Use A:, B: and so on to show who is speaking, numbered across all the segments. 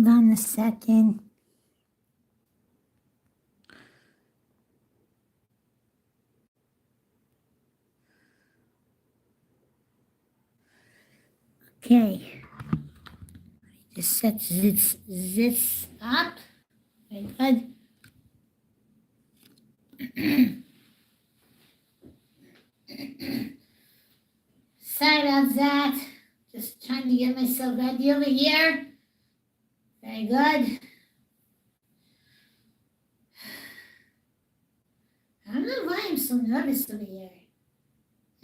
A: Hold on a second. Okay. Just set this up. Very good. Sorry about that. Just trying to get myself ready over here. Very good. I don't know why I'm so nervous over here.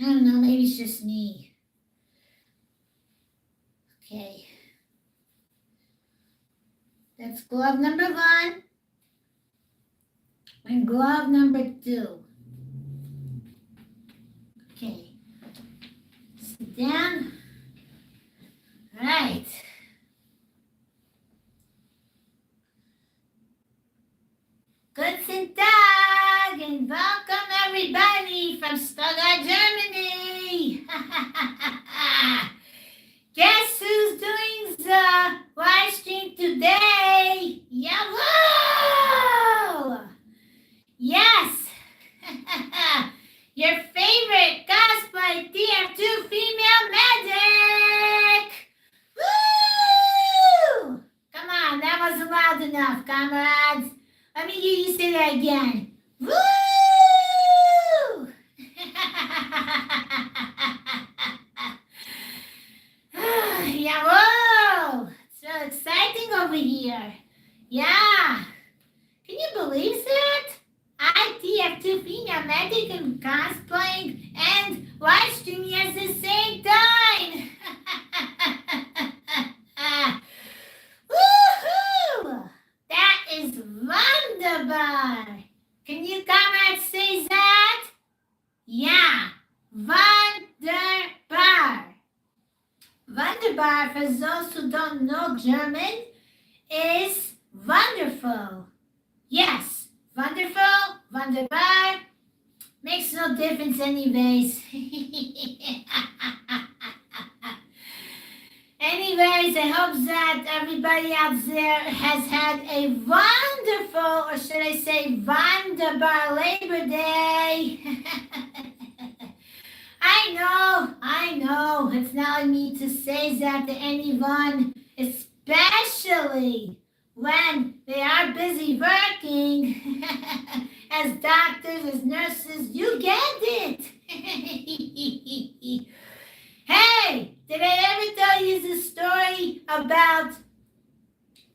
A: I don't know, maybe it's just me. Okay. That's glove number 1. And glove number 2. Okay. Sit down. All right. Guten Tag and welcome everybody from Stuttgart, Germany. Guess who's doing the live stream today? Yahoo! Yes! Your favorite cosplay TF2 Female Medic! Woo! Come on, that wasn't loud enough, comrades. Let me hear you say that again. Woo! Yeah, whoa! It's so exciting over here. Yeah. Can you believe that? I, TF2 Female Medic, am cosplaying and live streaming at the same time. Woohoo! That is wunderbar. Can you comrades say that? Yeah, wunderbar. Wunderbar, for those who don't know German, is wonderful. Yes, wonderful, wunderbar, makes no difference anyways. Anyways, I hope that everybody out there has had a wonderful, or should I say wunderbar Labor Day. I know, it's not like me to say that to anyone, especially when they are busy working, as doctors, as nurses, you get it. Hey, did I ever tell you the story about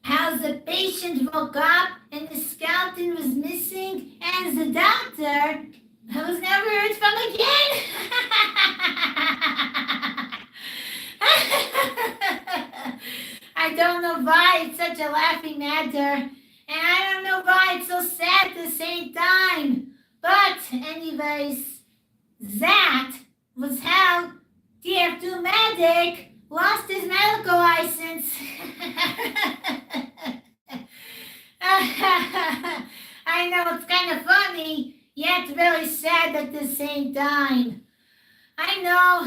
A: how the patient woke up and the skeleton was missing and the doctor was never heard from again? I don't know why it's such a laughing matter, and I don't know why it's so sad at the same time. But anyways, that was how TF2 Medic lost his medical license. I know, it's kind of funny, yet really sad at the same time. I know.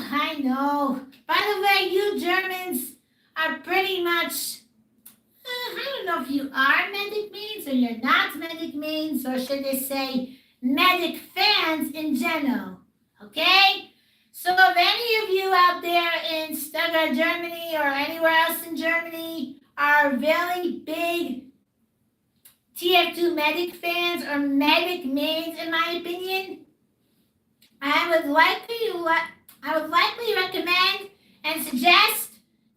A: By the way, you Germans are pretty much, I don't know if you are medic mains or you're not medic mains, or should I say medic fans in general, okay? So if any of you out there in Stuttgart, Germany, or anywhere else in Germany are really big TF2 Medic fans or medic mains, in my opinion, I would likely recommend and suggest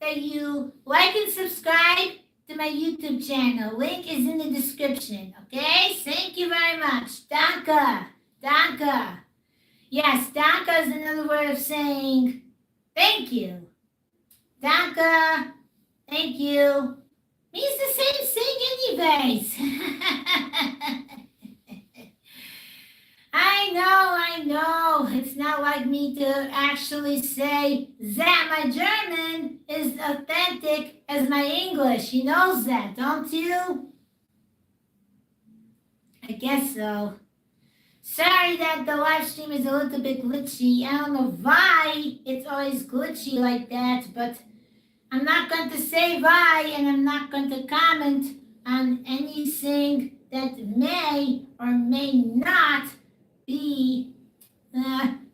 A: that you like and subscribe to my YouTube channel. Link is in the description, okay? Thank you very much. Danke. Yes, danke is another way of saying thank you. Danke, thank you, means the same thing anyways. I know, it's not like me to actually say that my German is authentic as my English. You know that, don't you? I guess so. Sorry that the live stream is a little bit glitchy. I don't know why it's always glitchy like that, but I'm not going to say why, and I'm not going to comment on anything that may or may not be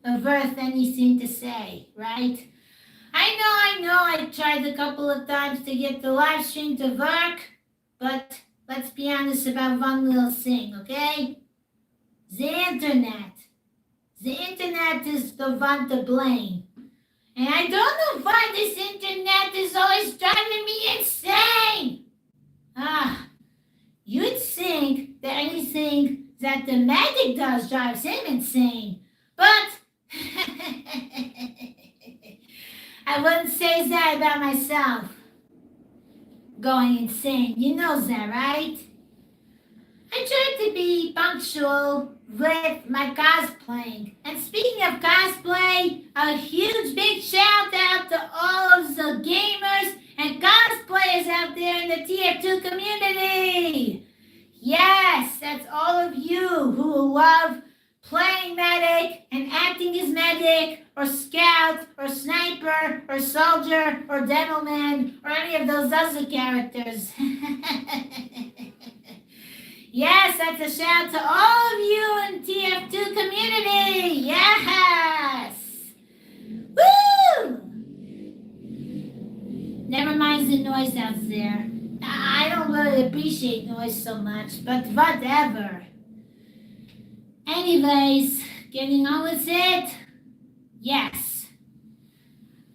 A: worth anything to say, right? I know, I tried a couple of times to get the live stream to work, but let's be honest about one little thing, okay? The internet. The internet is the one to blame. And I don't know why this internet is always driving me insane. You'd think that anything that the medic does drives him insane. But I wouldn't say that about myself. Going insane, you know that, right? I try to be punctual with my cosplaying. And speaking of cosplay, a huge big shout out to all of the gamers and cosplayers out there in the TF2 community. Yes, that's all of you who love playing medic and acting as medic or scout or sniper or soldier or devilman or any of those other characters. Yes, that's a shout out to all of you in TF2 community. Yes. Woo! Never mind the noise out there. I don't really appreciate noise so much, but whatever. Anyways, getting on with it. Yes.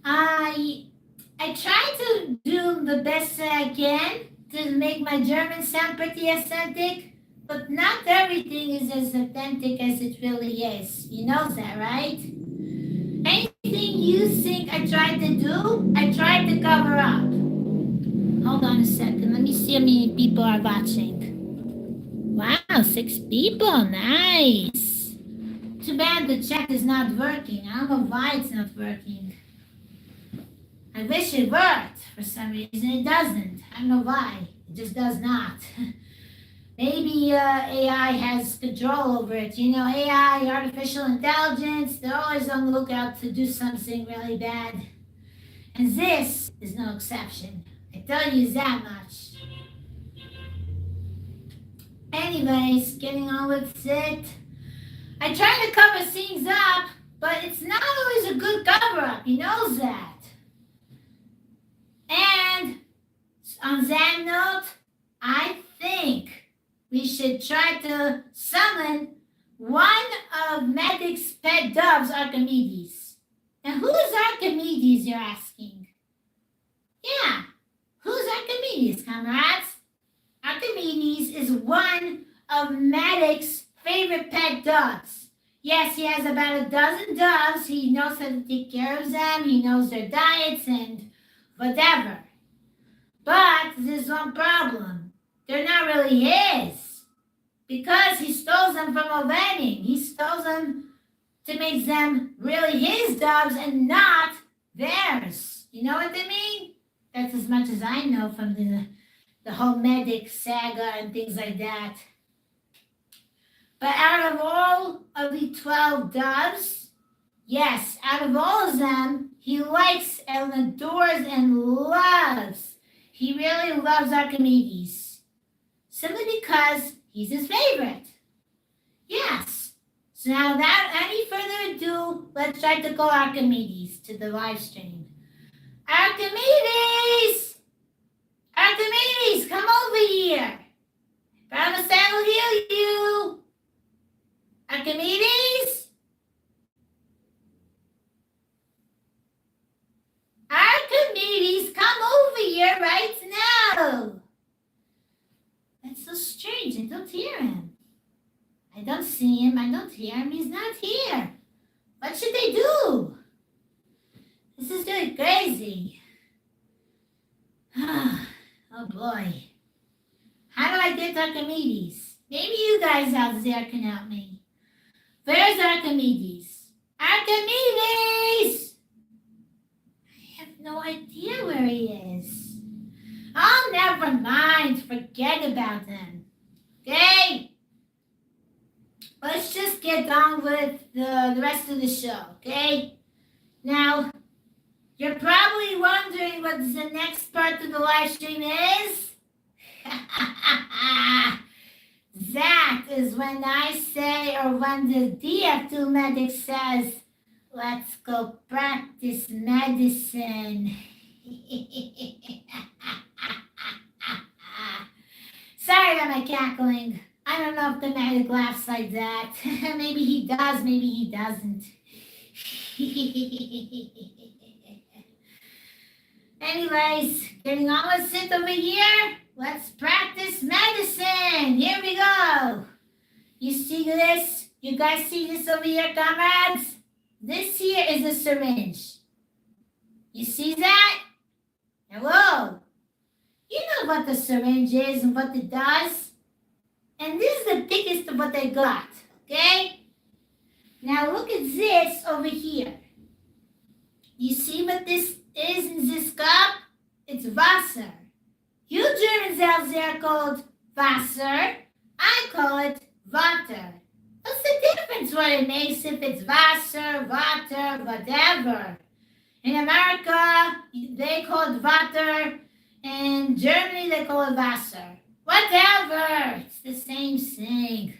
A: I try to do the best that I can to make my German sound pretty authentic, but not everything is as authentic as it really is. You know that, right? Anything you think I tried to do, I tried to cover up. Hold on a second. Let me see how many people are watching. Wow, 6 people. Nice. Too bad the chat is not working. I don't know why it's not working. I wish it worked. For some reason, it doesn't. I don't know why. It just does not. Maybe AI has control over it. You know, AI, artificial intelligence, they're always on the lookout to do something really bad. And this is no exception. I tell you that much. Anyways, getting on with it. I try to cover things up, but it's not always a good cover-up. You know that. And on that note, I think we should try to summon one of Medic's pet doves, Archimedes. Now, who is Archimedes, you're asking? Yeah, who's Archimedes, comrades? Archimedes is one of Medic's favorite pet doves. Yes, he has about a dozen doves. He knows how to take care of them. He knows their diets and whatever. But there's one problem. They're not really his. Because he stole them from a wedding. He stole them to make them really his doves and not theirs. You know what I mean? That's as much as I know from the whole Medic saga and things like that. But out of all of the 12 doves, yes, out of all of them, he likes and adores and loves. He really loves Archimedes. Simply because he's his favorite. Yes. So now without any further ado, let's try to call Archimedes to the live stream. Archimedes! Archimedes, come over here. Promise I will heal you. Archimedes? Archimedes, come over here right now. That's so strange. I don't hear him. I don't see him. I don't hear him. He's not here. What should they do? This is really crazy. Oh boy. How do I get Archimedes? Maybe you guys out there can help me. Where's Archimedes? Archimedes! I have no idea where he is. Oh, never mind. Forget about him. Okay? Let's just get on with the rest of the show, okay? Now, you're probably wondering wondering what the next part of the live stream is? That is when I say, or when the TF2 Medic says, let's go practice medicine. Sorry about my cackling. I don't know if the medic laughs like that. Maybe he does, maybe he doesn't. Anyways, getting on with it over here. Let's practice medicine. Here we go. You see this? You guys see this over here, comrades? This here is a syringe. You see that? Hello? You know what the syringe is and what it does? And this is the thickest of what I got, okay? Now look at this over here. You see what this is in this cup? It's Wasser. You Germans out there call it Wasser. I call it Water. What's the difference what it makes if it's Wasser, Water, whatever? In America, they call it Water. In Germany, they call it Wasser. Whatever. It's the same thing.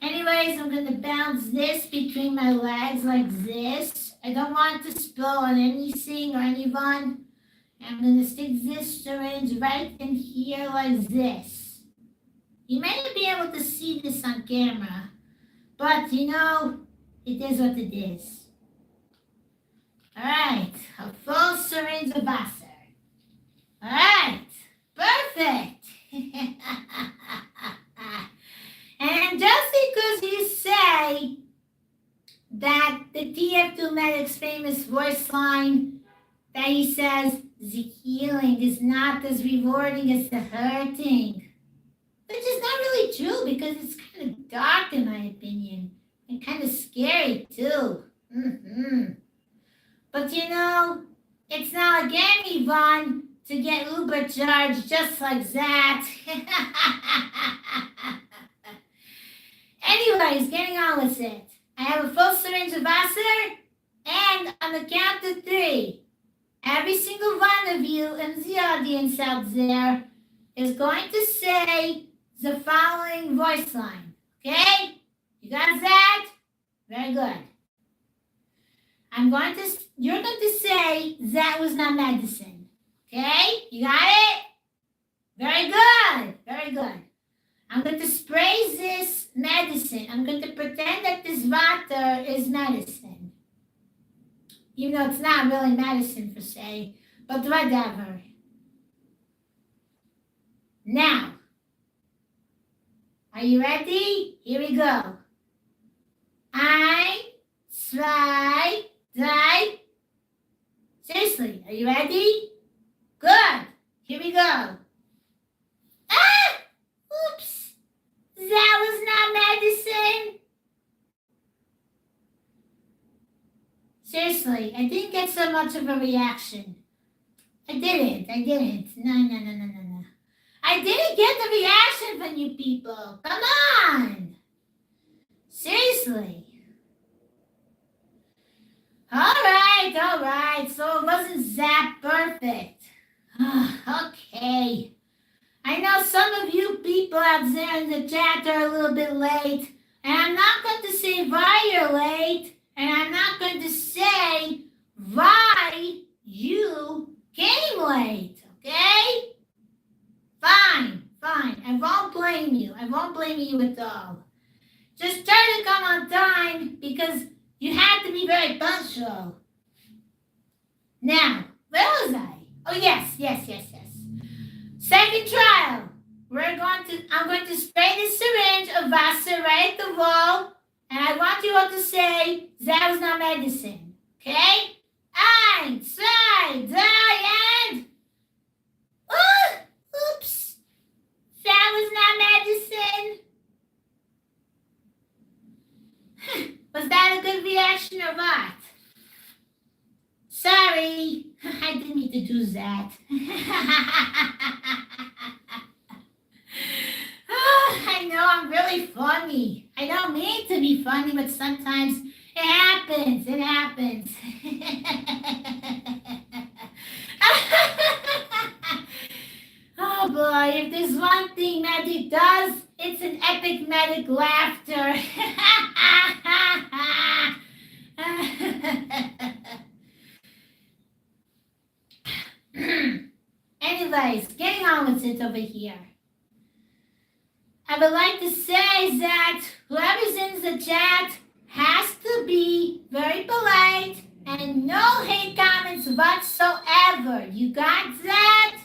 A: Anyways, I'm going to bounce this between my legs like this. I don't want to spill on anything or anyone. I'm going to stick this syringe right in here like this. You may not be able to see this on camera, but you know, it is what it is. Alright, a full syringe of Wasser. Alright, perfect. And just because you say that the TF2 Medic's famous voice line that he says, the healing is not as rewarding as the hurting. Which is not really true because it's kind of dark in my opinion. And kind of scary too. But you know, it's not like anyone to get Uber charged just like that. Anyways, getting on with it. I have a full syringe of Wasser, and on the count of 3, every single one of you in the audience out there is going to say the following voice line. Okay? You got that? Very good. You're going to say that was not medicine. Okay? You got it? Very good. Very good. I'm going to spray this medicine. I'm going to pretend that this water is medicine. Even though it's not really medicine per se, but whatever. Now, are you ready? Here we go. 1, 2, 3. Seriously, are you ready? Good. Here we go. Ah! Oops. That was not medicine. Seriously, I didn't get so much of a reaction. I didn't. No. I didn't get the reaction from you people. Come on. Seriously. All right. So it wasn't that perfect. Okay. I know some of you people out there in the chat are a little bit late. And I'm not going to say why you're late. And I'm not going to say why you came late. Okay? Fine. I won't blame you. I won't blame you at all. Just try to come on time because you have to be very punctual. Now, where was I? Oh, yes. Second trial. I'm going to spray this syringe of Wasser right at the wall. And I want you all to say, that was not medicine. Okay? 1, 2, 3, and... Oops. That was not medicine. Was that a good reaction or what? Sorry, I didn't mean to do that. I know I'm really funny. I don't mean to be funny, but sometimes it happens. if there's one thing Medic does, it's an epic Medic laughter. Anyways, getting on with it over here. I would like to say that whoever's in the chat has to be very polite and no hate comments whatsoever. You got that?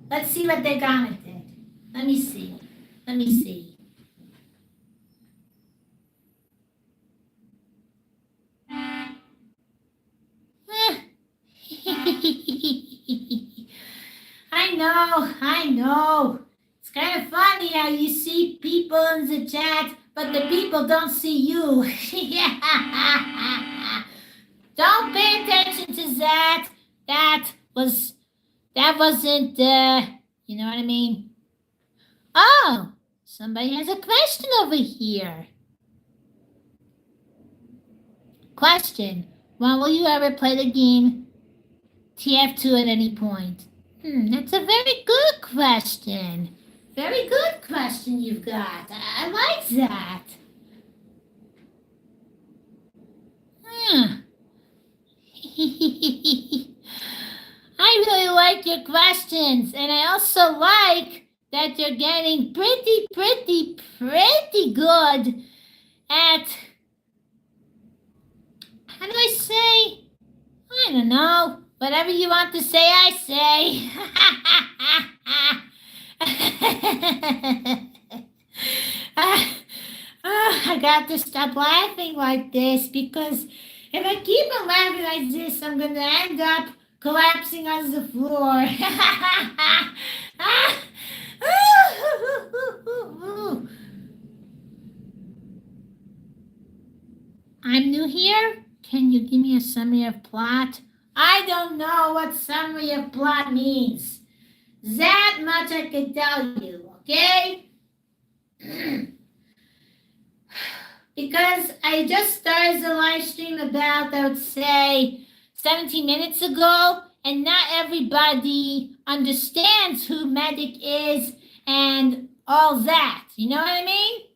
A: Let's see what they commented. Let me see. I know. It's kind of funny how you see people in the chat, but the people don't see you. Don't pay attention to that. That wasn't, you know what I mean? Oh, somebody has a question over here. Question, when will you ever play the game TF2 at any point? That's a very good question. Very good question you've got. I like that. I really like your questions, and I also like that you're getting pretty good at, how do I say? I don't know. Whatever you want to say, I say. I got to stop laughing like this because if I keep on laughing like this, I'm going to end up collapsing on the floor. I'm new here. Can you give me a summary of plot? I don't know what summary of plot means. That much I can tell you, okay? Because I just started the live stream about, I would say, 17 minutes ago, and not everybody understands who Medic is and all that. You know what I mean?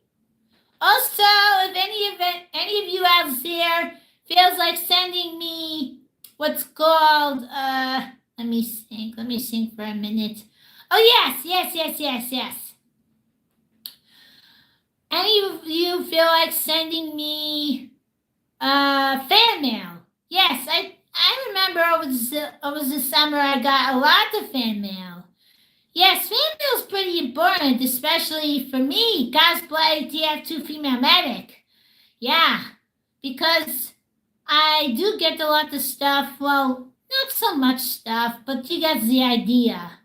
A: Also, if any of you out there feels like sending me what's called, let me think for a minute. Oh, yes. Any of you feel like sending me fan mail? Yes, I remember over the summer I got a lot of fan mail. Yes, fan mail is pretty important, especially for me, Cosplay TF2 Female Medic. Yeah, because I do get a lot of stuff. Well, not so much stuff, but you get the idea.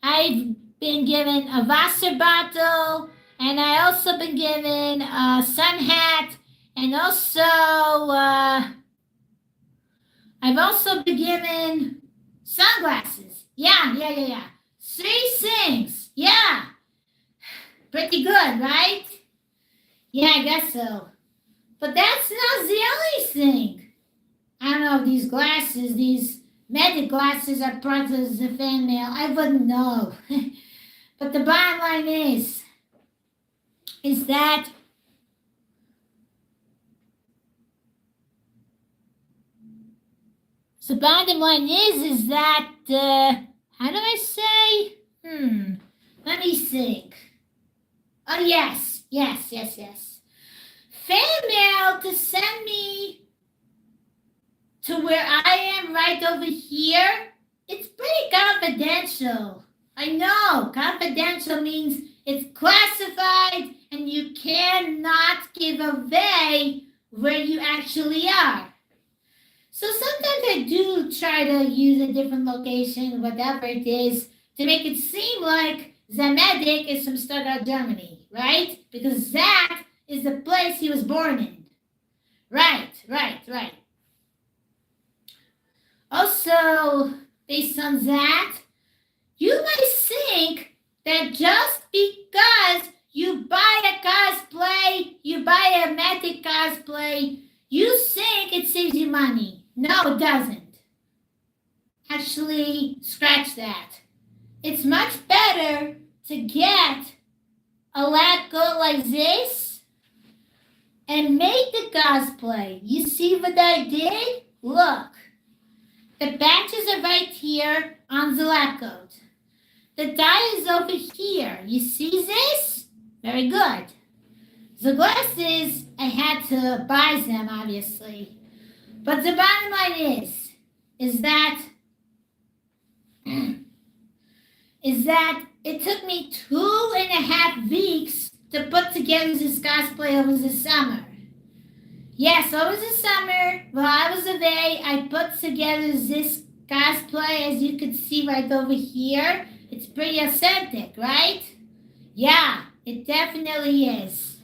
A: I've been given a Wasser bottle, and I also been given a sun hat, and also I've also been given sunglasses. Yeah. 3 things. Yeah. Pretty good, right? Yeah, I guess so. But that's not the only thing. I don't know if these glasses, these Medic glasses are part of the fan mail. I wouldn't know. But the bottom line is that the bottom line is that, how do I say? Let me think. Oh, yes. Fan mail to send me to where I am right over here, it's pretty confidential. I know, confidential means it's classified and you cannot give away where you actually are. So sometimes I do try to use a different location, whatever it is, to make it seem like the Medic is from Stuttgart, Germany, right? Because that is the place he was born in. Right. Also, based on that, you might think that just because you buy a cosplay, you buy a Medic cosplay, you think it saves you money. No, it doesn't. Actually, scratch that. it's much better to get a lab coat like this and make the cosplay. You see what I did? Look. The patches are right here on the lab coat. The dye is over here. You see this? Very good. The glasses, I had to buy them, obviously. But the bottom line is that it took me 2.5 weeks to put together this cosplay over the summer. Yes, over the summer, while I was away, I put together this cosplay, as you can see right over here. It's pretty authentic, right? Yeah, it definitely is.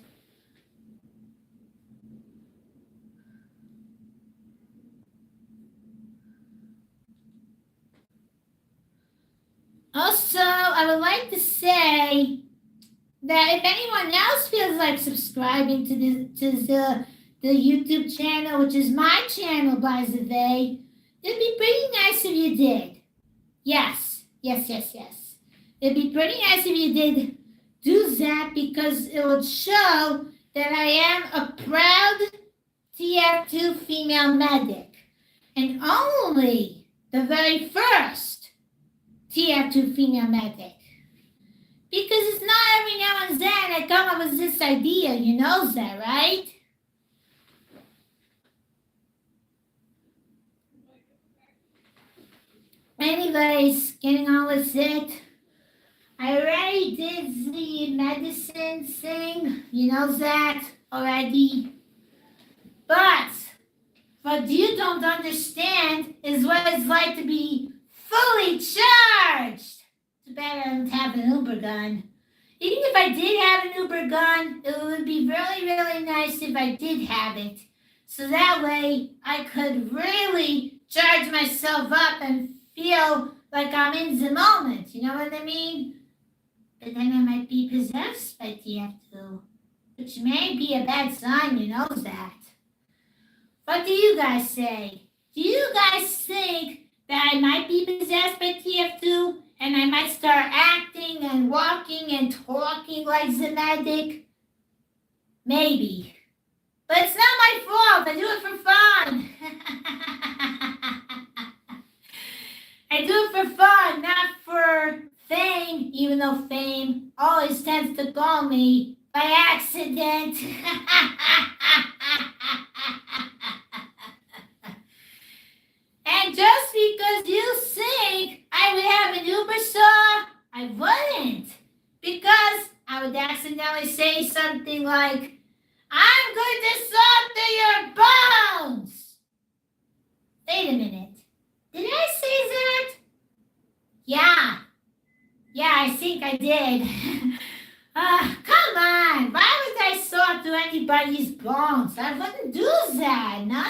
A: Also, I would like to say that if anyone else feels like subscribing to the YouTube channel, which is my channel, by the way, it'd be pretty nice if you did. Yes. It'd be pretty nice if you did do that, because it would show that I am a proud TF2 Female Medic, and only the very first TF2 Female Medic. Because it's not every now and then I come up with this idea, you know that, right? Anyways, getting on with it. I already did the medicine thing, you know that already. But what you don't understand is what it's like to be fully charged. Too bad I don't have an Uber gun. Even if I did have an Uber gun, it would be really, really nice if I did have it. So that way I could really charge myself up and feel like I'm in the moment. You know what I mean? But then I might be possessed by TF2, which may be a bad sign, you know that. What do you guys say? Do you guys think that I might be possessed by TF2 and I might start acting and walking and talking like the medic? Maybe. But it's not my fault. I do it for fun. I do it for fun, not for fame, even though fame always tends to call me by accident. And just because you think I would have an Uber saw, I wouldn't. Because I would accidentally say something like, I'm going to saw through your bones. Wait a minute. Did I say that? Yeah, I think I did. Come on. Why would I saw through anybody's bones? I wouldn't do that. No.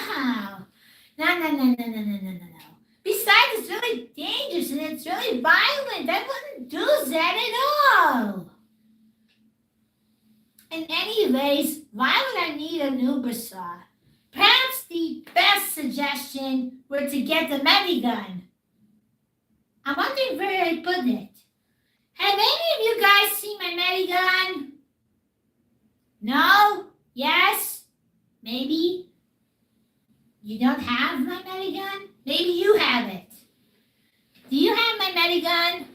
A: Besides, it's really dangerous and it's really violent. I wouldn't do that at all. And anyways, why would I need an Uber saw? Perhaps the best suggestion were to get the Medigun. I'm wondering where I put it. Have any of you guys seen my Medigun? No? Yes? Maybe? You don't have my Medigun? Maybe you have it. Do you have my Medigun?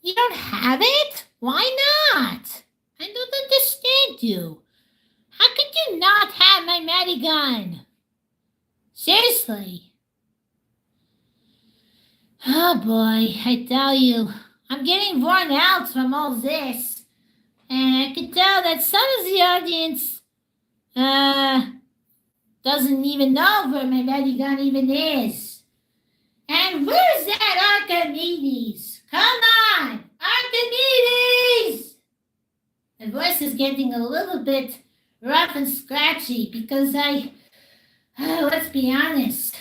A: You don't have it? Why not? I don't understand you. How could you not have my Medigun? Seriously. Oh boy, I tell you, I'm getting worn out from all this. And I can tell that some of the audience doesn't even know where my Medigun even is. And where's that Archimedes? Come on, Archimedes! My voice is getting a little bit rough and scratchy because let's be honest,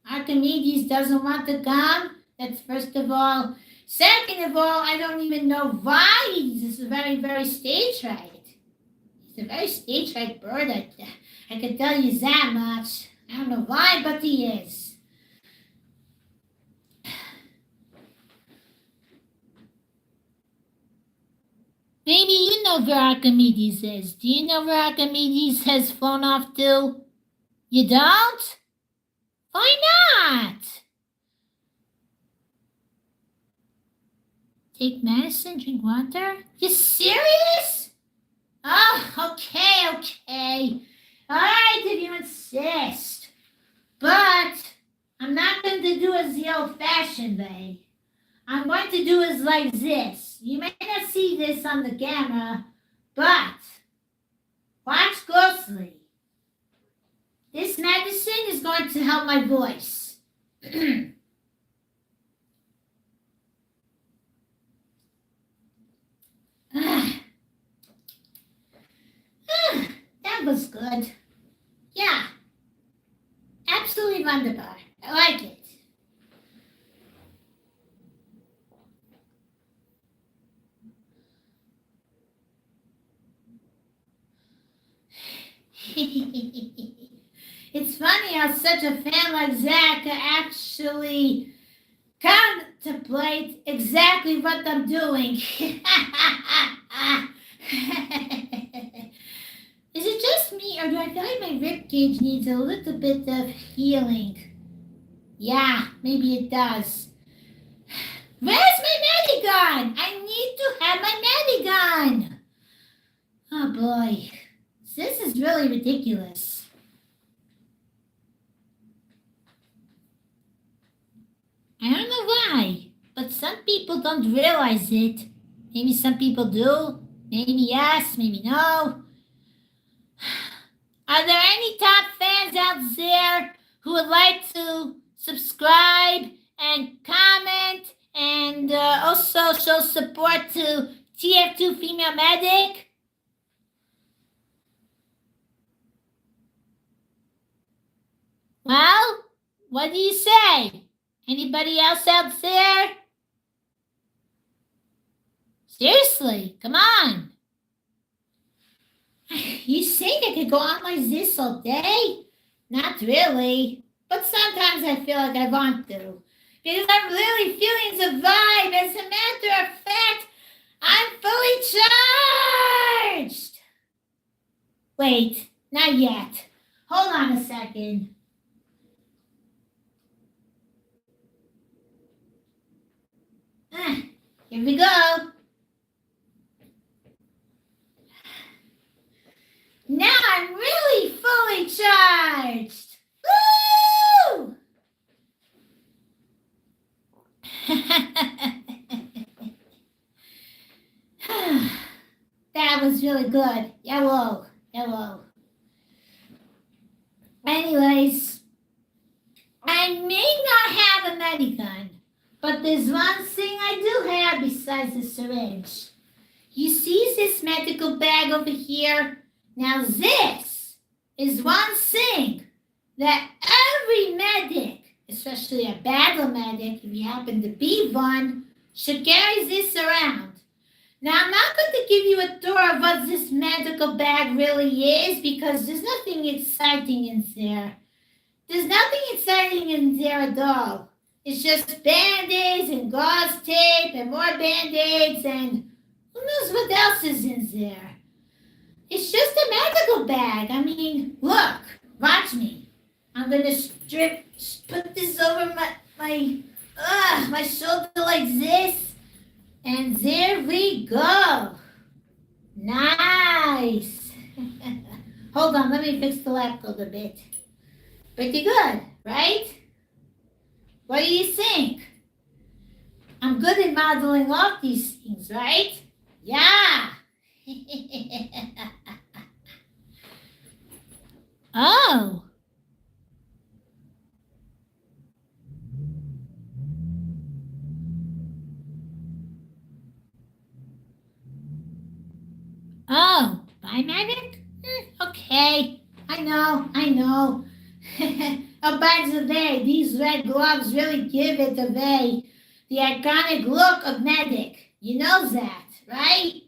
A: Archimedes doesn't want to come. That's first of all. Second of all, I don't even know why. He's just very, very stage right. He's a very stage right bird. I can tell you that much. I don't know why, but he is. Maybe you know where Archimedes is. Do you know where Archimedes has flown off to? You don't? Why not? Take medicine, drink water? You serious? Oh, okay. Alright, if you insist. But I'm not going to do it the old-fashioned way. I'm going to do it like this. You may not see this on the camera, but watch closely. This medicine is going to help my voice. That was good. Yeah. Absolutely wonderful. I like it. It's funny how such a fan like Zach can actually contemplate exactly what I'm doing. Is it just me, or do I feel like my ribcage needs a little bit of healing? Yeah, maybe it does. Where's my medigun? I need to have my medigun. Oh boy, this is really ridiculous. I don't know why, but some people don't realize it. Maybe some people do. Maybe yes, maybe no. Are there any top fans out there who would like to subscribe and comment and also show support to TF2 Female Medic? Well, what do you say? Anybody else out there? Seriously, come on. You think I could go on like this all day? Not really. But sometimes I feel like I want to. Because I'm really feeling the vibe. As a matter of fact, I'm fully charged. Wait, not yet. Hold on a second. Here we go. Now I'm really fully charged. Woo! That was really good. Hello. Anyways, I may not have a medigun, but there's one thing I do have besides the syringe. You see this medical bag over here? Now this is one thing that every medic, especially a battle medic, if you happen to be one, should carry this around. Now I'm not going to give you a tour of what this medical bag really is because there's nothing exciting in there. There's nothing exciting in there at all. It's just band-aids and gauze tape and more band-aids and who knows what else is in there. It's just a medical bag. I mean, look, watch me. I'm gonna put this over my shoulder like this, and there we go. Nice. Hold on, let me fix the laptop a bit. Pretty good, right? What do you think? I'm good at modeling off these things, right? Yeah. Oh. Oh, by magic? Okay. I know. Oh, by the way, these red gloves really give it away. The iconic look of medic. You know that, right?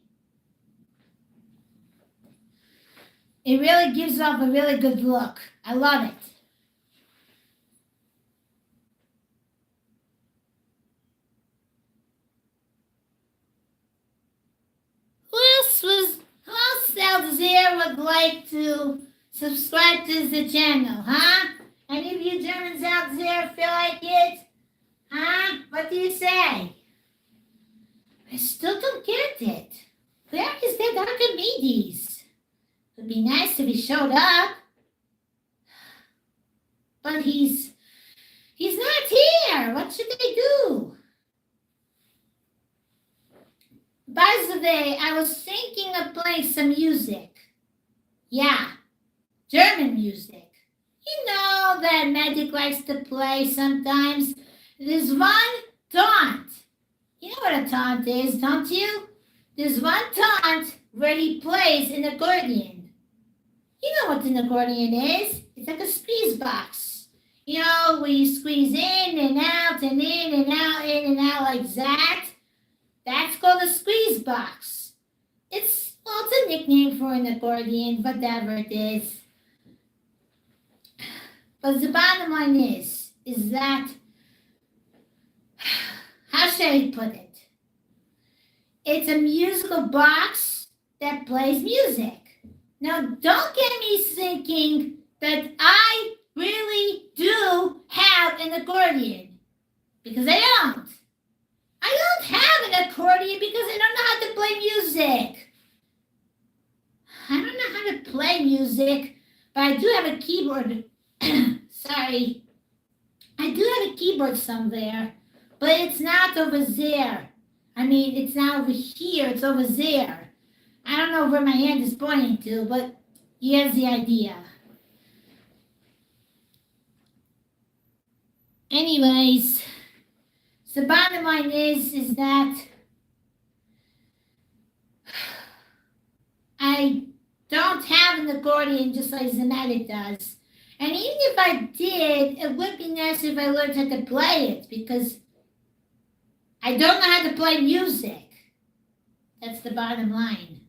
A: It really gives off a really good look. I love it. Who else out there would like to subscribe to the channel, huh? Any of you Germans out there feel like it? Huh? What do you say? I still don't get it. Where is that Archimedes? It would be nice if he showed up. But he's not here. What should I do? By the way, I was thinking of playing some music. Yeah, German music. You know that Medic likes to play sometimes. There's one taunt. You know what a taunt is, don't you? There's one taunt where he plays an accordion. You know what an accordion is. It's like a squeeze box. You know, where you squeeze in and out and in and out like that. That's called a squeeze box. It's a nickname for an accordion, whatever it is. But the bottom line is that, how should I put it? It's a musical box that plays music. Now, don't get me thinking that I really do have an accordion, because I don't. I don't have an accordion because I don't know how to play music. I don't know how to play music, but I do have a keyboard. Sorry. I do have a keyboard somewhere, but it's not over there. I mean, it's not over here, it's over there. I don't know where my hand is pointing to, but here's the idea. Anyways, the bottom line is that I don't have an accordion just like the Medic does. And even if I did, it would be nice if I learned how to play it, because I don't know how to play music. That's the bottom line.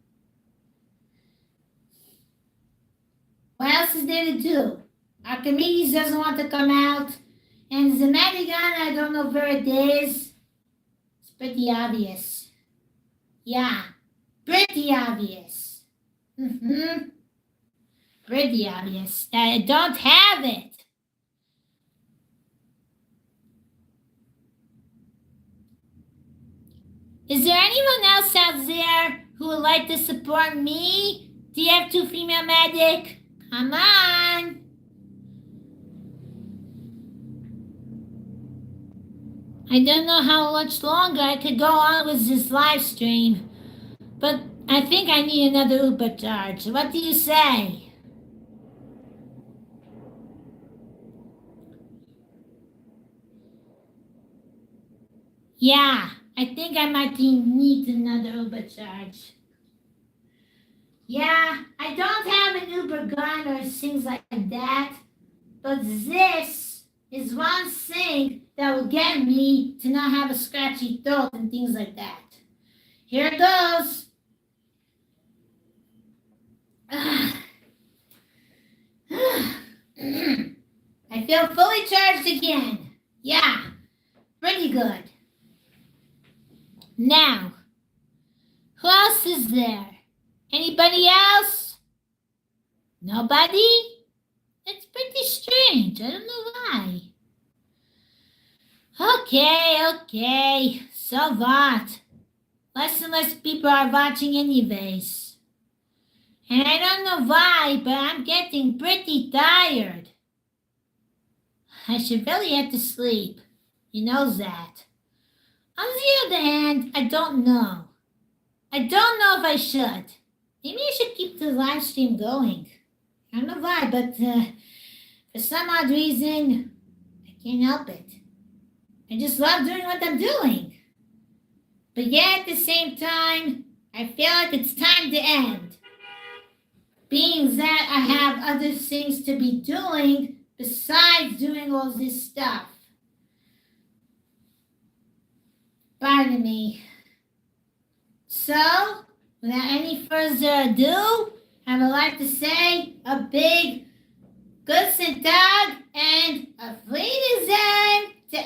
A: What else is there to do? Archimedes doesn't want to come out. And the Medic gun, I don't know where it is. It's pretty obvious. Yeah, pretty obvious. Pretty obvious that I don't have it. Is there anyone else out there who would like to support me, TF2 Female Medic? Come on. I don't know how much longer I could go on with this live stream, but I think I need another Uber charge. What do you say? Yeah, I think I might need another Uber charge. Yeah, I don't have an Uber gun or things like that, but this is one thing that will get me to not have a scratchy throat and things like that. Here it goes. I feel fully charged again. Yeah, pretty good. Now, who else is there? Anybody else? Nobody? It's pretty strange. I don't know why. Okay. So what? Less and less people are watching anyways. And I don't know why, but I'm getting pretty tired. I should really have to sleep. You know that. On the other hand, I don't know. I don't know if I should. Maybe I should keep the live stream going. I don't know why, but for some odd reason, I can't help it. I just love doing what I'm doing. But yet at the same time, I feel like it's time to end. Being that I have other things to be doing besides doing all this stuff. Pardon me. So, without any further ado, have a life like to say a big guten Tag and a Frieden to